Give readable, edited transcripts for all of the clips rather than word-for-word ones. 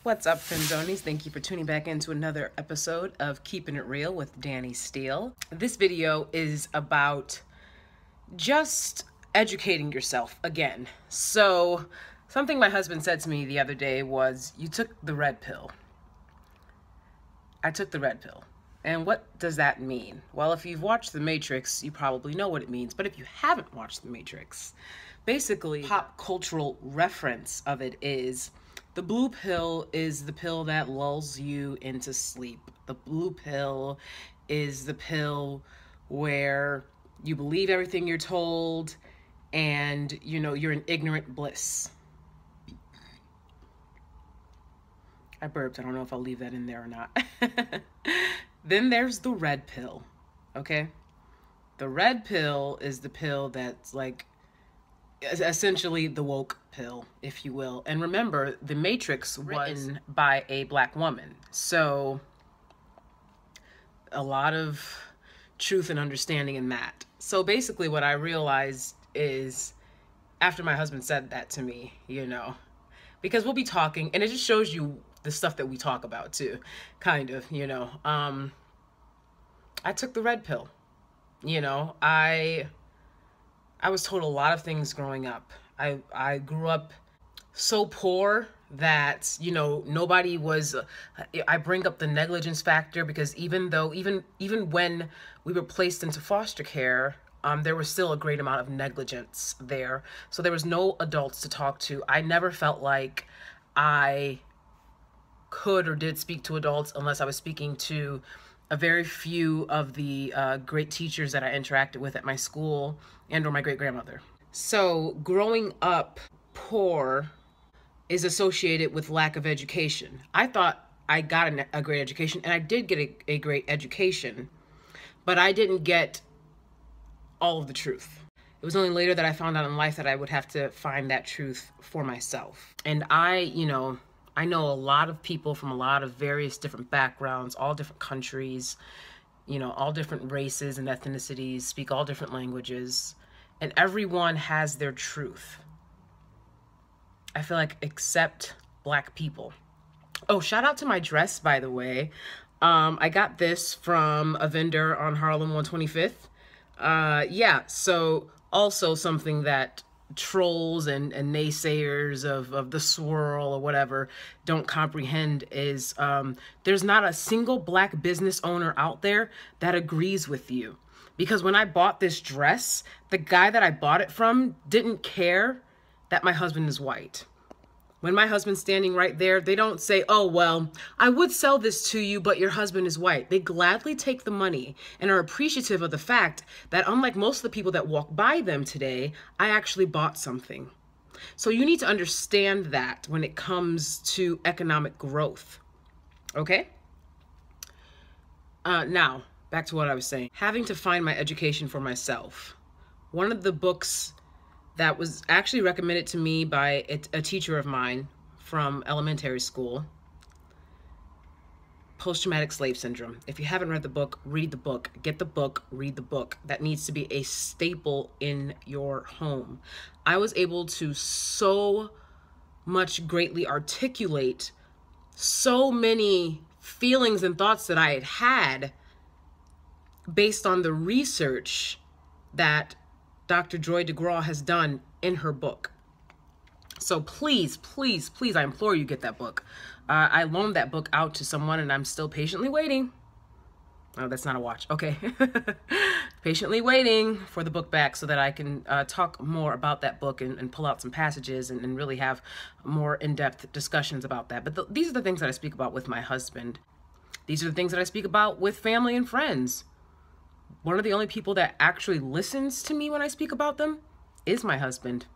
What's up, Friendzonies? Thank you for tuning back into another episode of Keeping It Real with DanieSteel. This video is about just educating yourself again. So, something my husband said to me the other day was, you took the red pill. I took the red pill. And what does that mean? Well, if you've watched The Matrix, you probably know what it means. But if you haven't watched The Matrix, basically, pop cultural reference of it is, the blue pill is the pill that lulls you into sleep. The blue pill is the pill where you believe everything you're told and, you're in ignorant bliss. I burped. I don't know if I'll leave that in there or not. Then there's the red pill, okay? The red pill is the pill that's like essentially the woke pill, if you will. And remember, The Matrix was written by a black woman. So a lot of truth and understanding in that. So basically what I realized is, after my husband said that to me, because we'll be talking, and it just shows you the stuff that we talk about too, kind of, I took the red pill. I was told a lot of things growing up. I grew up so poor that, nobody was, I bring up the negligence factor because even when we were placed into foster care, there was still a great amount of negligence there. So there was no adults to talk to. I never felt like I could or did speak to adults unless I was speaking to a very few of the great teachers that I interacted with at my school and or my great-grandmother. So growing up poor is associated with lack of education. I thought I got a great education, and I did get a great education, but I didn't get all of the truth. It was only later that I found out in life that I would have to find that truth for myself. And I know a lot of people from a lot of various different backgrounds, all different countries, all different races and ethnicities, speak all different languages, and everyone has their truth. I feel like, except black people. Oh, shout out to my dress, by the way. I got this from a vendor on Harlem 125th. Yeah, so also something that trolls and naysayers of the swirl or whatever don't comprehend is there's not a single black business owner out there that agrees with you. Because when I bought this dress, the guy that I bought it from didn't care that my husband is white. When my husband's standing right there, they don't say, oh, well, I would sell this to you, but your husband is white. They gladly take the money and are appreciative of the fact that, unlike most of the people that walk by them today, I actually bought something. So you need to understand that when it comes to economic growth. Okay? Now, back to what I was saying. Having to find my education for myself. One of the books that was actually recommended to me by a teacher of mine from elementary school, Post-Traumatic Slave Syndrome. If you haven't read the book, read the book. Get the book, read the book. That needs to be a staple in your home. I was able to so much greatly articulate so many feelings and thoughts that I had based on the research that Dr. Joy DeGraw has done in her book. So please, please, please, I implore you, get that book. I loaned that book out to someone and I'm still patiently waiting. Oh, that's not a watch. Okay. Patiently waiting for the book back so that I can talk more about that book and pull out some passages and really have more in-depth discussions about that. But these are the things that I speak about with my husband. These are the things that I speak about with family and friends. One of the only people that actually listens to me when I speak about them is my husband.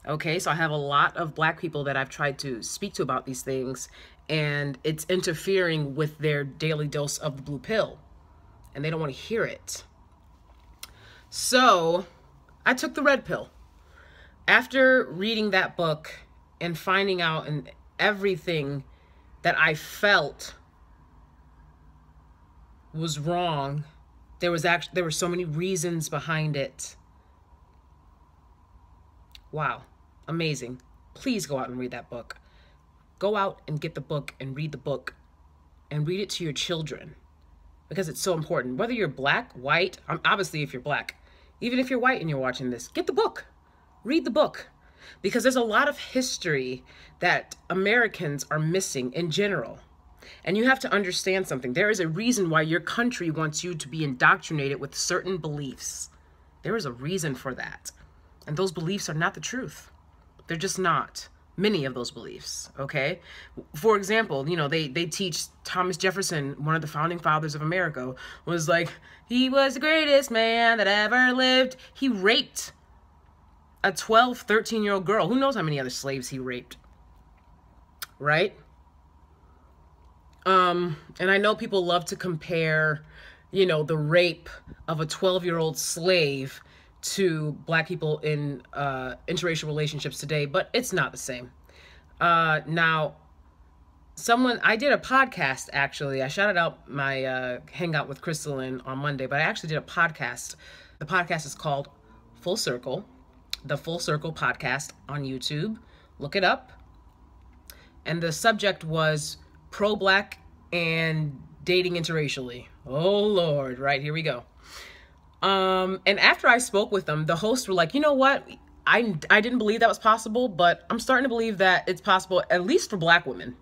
Okay, so I have a lot of black people that I've tried to speak to about these things, and it's interfering with their daily dose of the blue pill, and they don't want to hear it. So I took the red pill. After reading that book and finding out and everything that I felt was wrong, there were so many reasons behind it. Wow, amazing. Please go out and read that book. Go out and get the book and read the book and read it to your children, because it's so important. Whether you're black, white, obviously if you're black, even if you're white and you're watching this, get the book, read the book, because there's a lot of history that Americans are missing in general. And you have to understand something. There is a reason why your country wants you to be indoctrinated with certain beliefs. There is a reason for that. And those beliefs are not the truth. They're just not. Many of those beliefs, okay? For example, you know, they teach Thomas Jefferson, one of the founding fathers of America, was like, he was the greatest man that ever lived. He raped a 12, 13-year-old girl. Who knows how many other slaves he raped, right? And I know people love to compare, you know, the rape of a 12-year-old slave to black people in interracial relationships today, but it's not the same. Now, I did a podcast, actually. I shouted out my hangout with Crystalline on Monday, but I actually did a podcast. The podcast is called Full Circle, the Full Circle podcast on YouTube. Look it up. And the subject was pro-black and dating interracially. Oh, Lord. Right, here we go. And after I spoke with them, the hosts were like, you know what? I didn't believe that was possible, but I'm starting to believe that it's possible, at least for black women,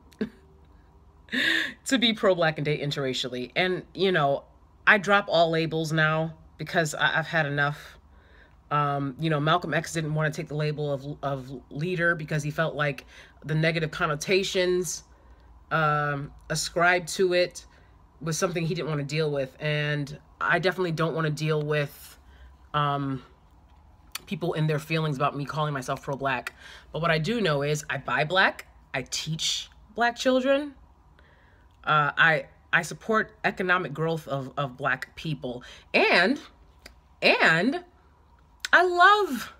to be pro-black and date interracially. And, you know, I drop all labels now because I've had enough. You know, Malcolm X didn't want to take the label of leader because he felt like the negative connotations ascribed to it was something he didn't want to deal with. And I definitely don't want to deal with people in their feelings about me calling myself pro-black. But what I do know is I buy black. I teach black children. I support economic growth of black people. And I love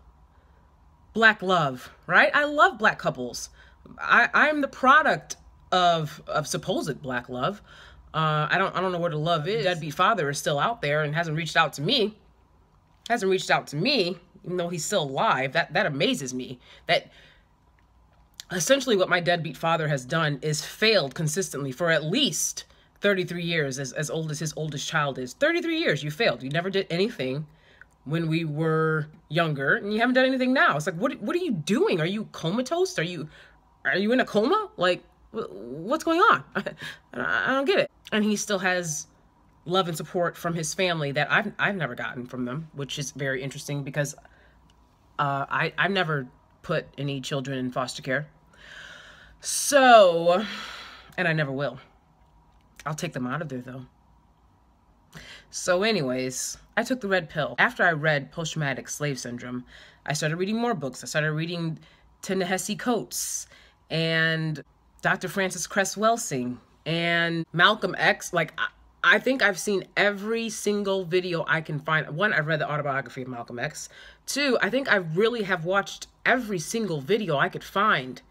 black love, right? I love black couples. I'm the product of supposed black love. I don't know where the love is. Deadbeat father is still out there and hasn't reached out to me. Even though he's still alive. That amazes me. That essentially what my deadbeat father has done is failed consistently for at least 33 years, as old as his oldest child is. 33 years, you failed. You never did anything when we were younger, and you haven't done anything now. It's like, what are you doing? Are you comatose? Are you in a coma? Like, what's going on? I don't get it. And he still has love and support from his family that I've never gotten from them, which is very interesting because I've never put any children in foster care. So, and I never will. I'll take them out of there though. So anyways, I took the red pill. After I read Post-Traumatic Slave Syndrome, I started reading more books. I started reading Ta-Nehisi Coates and Dr. Frances Cress Welsing and Malcolm X. Like, I think I've seen every single video I can find. One, I've read the autobiography of Malcolm X. Two, I think I really have watched every single video I could find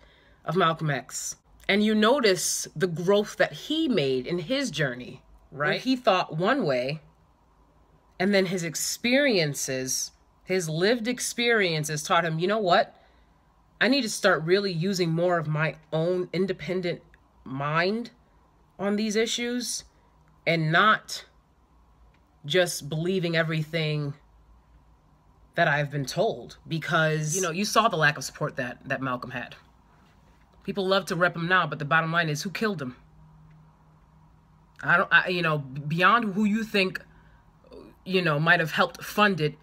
of Malcolm X. And you notice the growth that he made in his journey, right? Where he thought one way, and then his experiences, his lived experiences taught him, you know what? I need to start really using more of my own independent mind on these issues and not just believing everything that I've been told. Because, you know, you saw the lack of support that Malcolm had. People love to rep him now, but the bottom line is, who killed him? You know, beyond who you think, you know, might have helped fund it,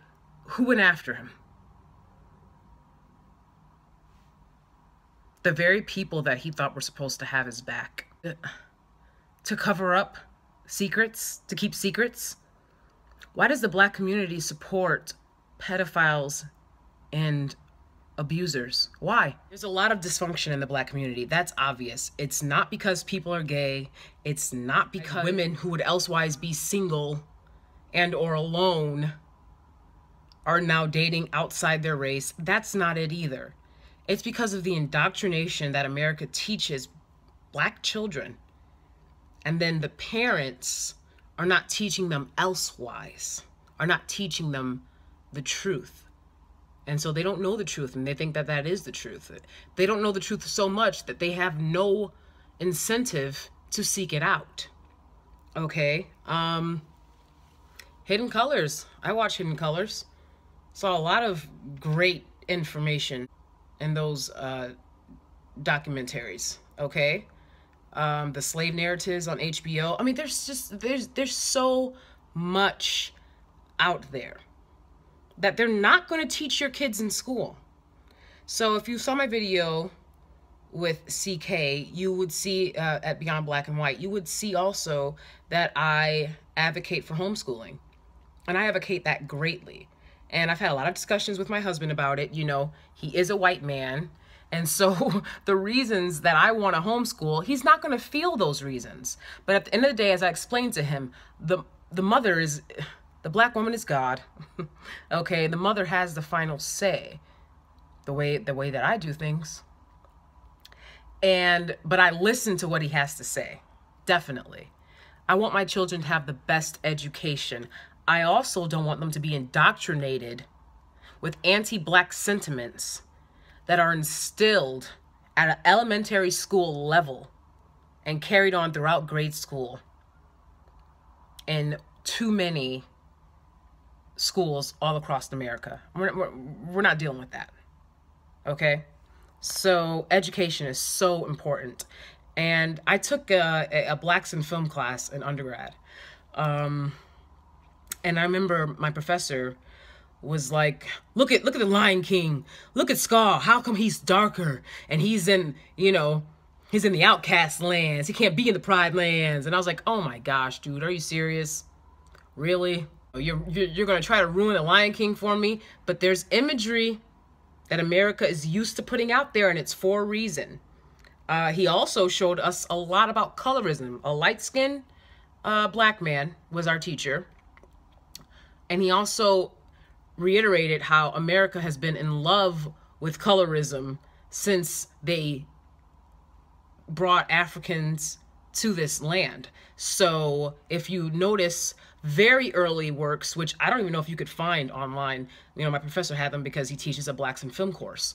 who went after him? The very people that he thought were supposed to have his back. To cover up secrets, to keep secrets. Why does the black community support pedophiles and abusers? Why? There's a lot of dysfunction in the black community. That's obvious. It's not because people are gay. It's not because women who would elsewise be single and or alone are now dating outside their race. That's not it either. It's because of the indoctrination that America teaches black children. And then the parents are not teaching them elsewise, are not teaching them the truth. And so they don't know the truth, and they think that that is the truth. They don't know the truth so much that they have no incentive to seek it out. Okay. Hidden Colors. I watch Hidden Colors. Saw a lot of great information in those documentaries. Okay. The slave narratives on HBO. I mean, there's so much out there that they're not going to teach your kids in school. So if you saw my video with CK, you would see at Beyond Black and White, you would see also that I advocate for homeschooling. And I advocate that greatly. And I've had a lot of discussions with my husband about it. You know, he is a white man. And so the reasons that I want to homeschool, he's not going to feel those reasons. But at the end of the day, as I explained to him, the mother is, the black woman is God. Okay, the mother has the final say, the way that I do things. But I listen to what he has to say, definitely. I want my children to have the best education. I also don't want them to be indoctrinated with anti-black sentiments that are instilled at an elementary school level and carried on throughout grade school in too many schools all across America. We're not dealing with that. Okay? So education is so important. And I took a blacks in film class in undergrad. And I remember my professor was like, look at the Lion King. Look at Scar. How come he's darker? And he's in, you know, he's in the outcast lands. He can't be in the pride lands. And I was like, oh my gosh, dude, are you serious? Really? You're going to try to ruin the Lion King for me? But there's imagery that America is used to putting out there, and it's for a reason. He also showed us a lot about colorism. A light-skinned black man was our teacher. And he also reiterated how America has been in love with colorism since they brought Africans to this land. So if you notice very early works, which I don't even know if you could find online, you know, my professor had them because he teaches a blacks in film course.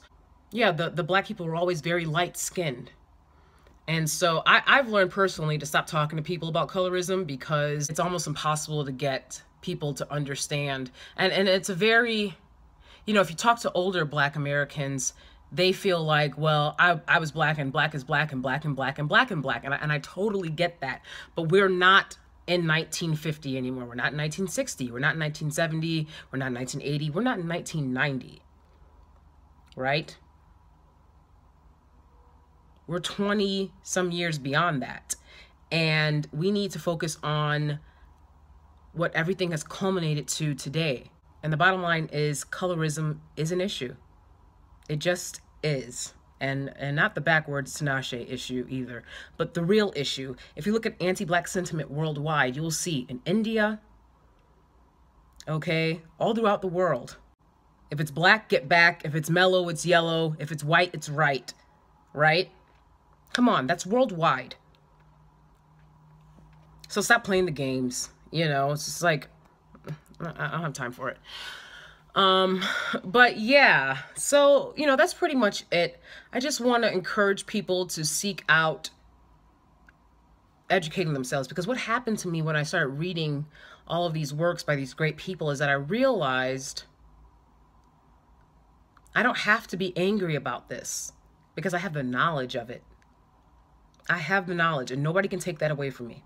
Yeah, the black people were always very light-skinned. And so I've learned personally to stop talking to people about colorism because it's almost impossible to get people to understand. And it's a very, you know, if you talk to older black Americans, they feel like, well, I was black and black is black and black and black and black and black. And I totally get that. But we're not in 1950 anymore. We're not in 1960. We're not in 1970. We're not in 1980. We're not in 1990. Right? We're 20 some years beyond that. And we need to focus on what everything has culminated to today. And the bottom line is colorism is an issue. It just is. And not the backwards Tinashe issue either, but the real issue. If you look at anti-black sentiment worldwide, you'll see in India, okay, all throughout the world. If it's black, get back. If it's mellow, it's yellow. If it's white, it's right. Right? Come on, that's worldwide. So stop playing the games. You know, it's just like, I don't have time for it. But yeah, so, you know, that's pretty much it. I just want to encourage people to seek out educating themselves, because what happened to me when I started reading all of these works by these great people is that I realized I don't have to be angry about this because I have the knowledge of it. I have the knowledge and nobody can take that away from me.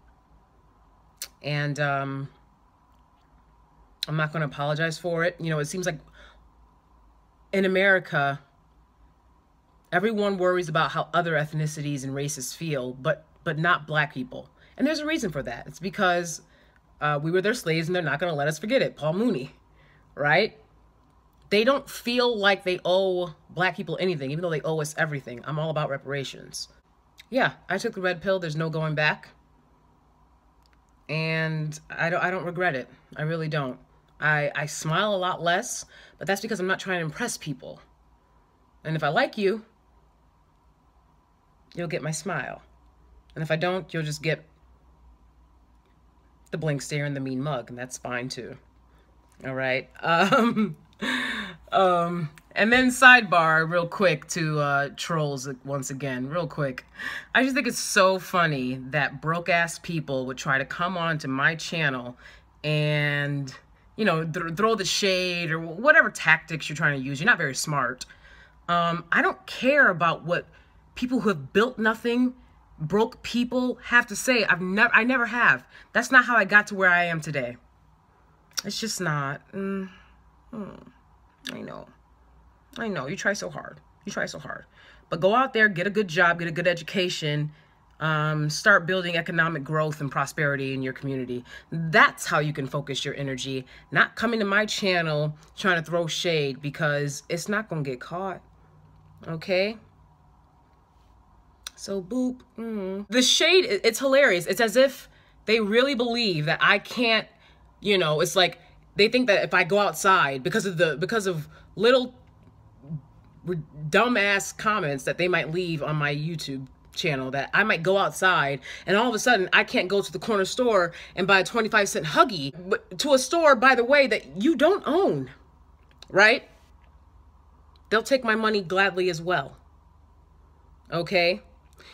And, I'm not going to apologize for it. You know, it seems like in America, everyone worries about how other ethnicities and races feel, but not black people. And there's a reason for that. It's because we were their slaves and they're not going to let us forget it. Paul Mooney, right? They don't feel like they owe black people anything, even though they owe us everything. I'm all about reparations. Yeah, I took the red pill. There's no going back. And I don't regret it. I really don't. I smile a lot less, but that's because I'm not trying to impress people. And if I like you, you'll get my smile. And if I don't, you'll just get the blank stare and the mean mug, and that's fine too. All right. And then sidebar real quick to trolls once again, real quick. I just think it's so funny that broke ass people would try to come onto my channel and, you know, throw the shade or whatever tactics you're trying to use. You're not very smart. I don't care about what people who have built nothing, broke people have to say. I never have. That's not how I got to where I am today. It's just not. I know, you try so hard. You try so hard. But go out there, get a good job, get a good education, start building economic growth and prosperity in your community. That's how you can focus your energy, not coming to my channel trying to throw shade, because it's not going to get caught. Okay? So, boop. The shade, it's hilarious. It's as if they really believe that I can't, you know, it's like they think that if I go outside because of little dumbass comments that they might leave on my YouTube channel, that I might go outside and all of a sudden I can't go to the corner store and buy a 25-cent Huggy, but to a store, by the way, that you don't own, right? They'll take my money gladly as well. Okay?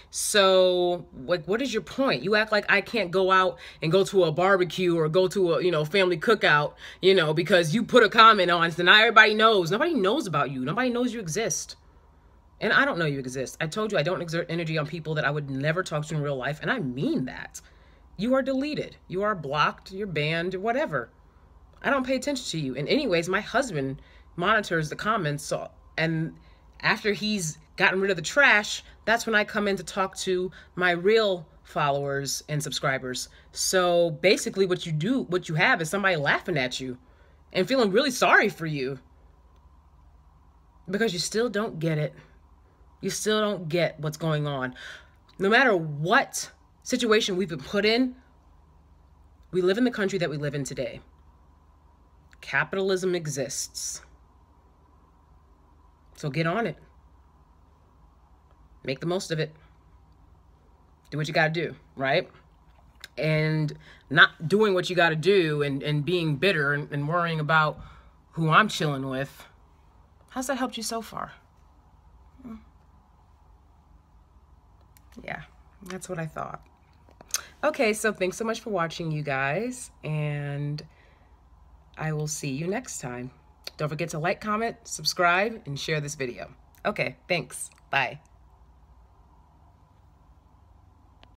So, like, what is your point? You act like I can't go out and go to a barbecue or go to a, you know, family cookout, you know, because you put a comment on, so now everybody knows. Nobody knows about you. Nobody knows you exist. And I don't know you exist. I told you I don't exert energy on people that I would never talk to in real life, and I mean that. You are deleted. You are blocked. You're banned, or whatever. I don't pay attention to you. And anyways, my husband monitors the comments, so, and after he's gotten rid of the trash, that's when I come in to talk to my real followers and subscribers. So basically what you have is somebody laughing at you and feeling really sorry for you because you still don't get it. You still don't get what's going on. No matter what situation we've been put in, we live in the country that we live in today. Capitalism exists. So get on it. Make the most of it. Do what you got to do, right? And not doing what you got to do and being bitter and worrying about who I'm chilling with. How's that helped you so far? Yeah, that's what I thought. Okay, so thanks so much for watching, you guys. And I will see you next time. Don't forget to like, comment, subscribe, and share this video. Okay, thanks. Bye.